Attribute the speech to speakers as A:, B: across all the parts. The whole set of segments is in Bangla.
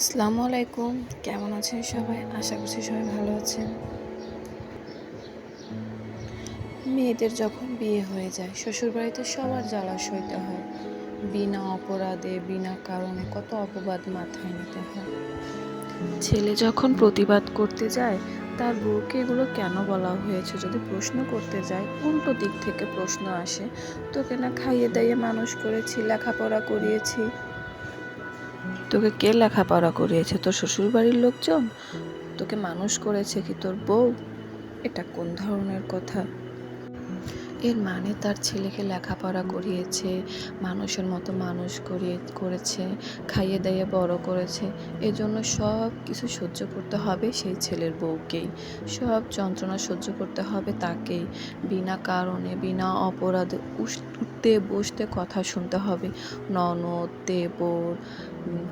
A: আসসালামু আলাইকুম। কেমন আছেন সবাই? আশা করছি সবাই ভালো আছেন। মেয়েদের যখন বিয়ে হয়ে যায় শ্বশুরবাড়িতে সবার জ্বালা সইতে হয়। বিনা অপরাধে বিনা কারণে কত অপবাদ মাথায় নিতে হয়। ছেলে যখন প্রতিবাদ করতে যায় তার বউকে এগুলো কেন বলা হয়েছে যদি প্রশ্ন করতে যায়, উল্টো দিক থেকে প্রশ্ন আসে, তোকে না খাইয়ে দাইয়ে মানুষ করেছি, লেখাপড়া করিয়েছি। তোকে কে লেখাপড়া করিয়েছে? তোর শ্বশুরবাড়ির লোকজন? তোকে মানুষ করেছে কি তোর বউ? এটা কোন ধরনের কথা? এর মানে তার ছেলেকে লেখাপড়া করিয়েছে, মানুষের মতো মানুষ করেছে, খাইয়ে দাইয়ে বড় করেছে। এজন্য সব কিছু সহ্য করতে হবে সেই ছেলের বউকেই। সব যন্ত্রণা সহ্য করতে হবে তাকেই। বিনা কারণে বিনা অপরাধে উঠতে বসতে কথা শুনতে হবে। ননদ, দেবর,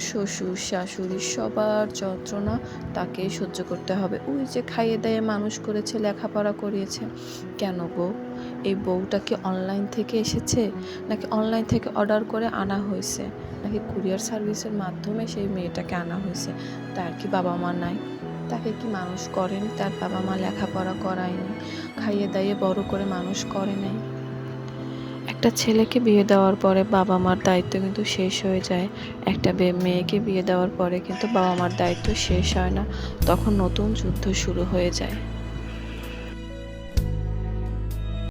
A: শ্বশুর, শাশুড়ি সবার যন্ত্রণা তাকেই সহ্য করতে হবে। ওই যে খাইয়ে দাইয়ে মানুষ করেছে, লেখাপড়া করিয়েছে। কেন গো? এই বউটা কি অনলাইন থেকে এসেছে, নাকি অনলাইন থেকে অর্ডার করে আনা হয়েছে, নাকি কুরিয়ার সার্ভিসের মাধ্যমে সেই মেয়েটাকে আনা হয়েছে? তার কি বাবা মা নাই? তাকে কি মানুষ করেনি? তার বাবা মা লেখাপড়া করায়নি, খাইয়ে দাইয়ে বড় করে মানুষ করে নাই? একটা ছেলেকে বিয়ে দেওয়ার পরে বাবা মার দায়িত্ব কিন্তু শেষ হয়ে যায়। একটা মেয়েকে বিয়ে দেওয়ার পরে কিন্তু বাবা মার দায়িত্ব শেষ হয় না, তখন নতুন যুদ্ধ শুরু হয়ে যায়।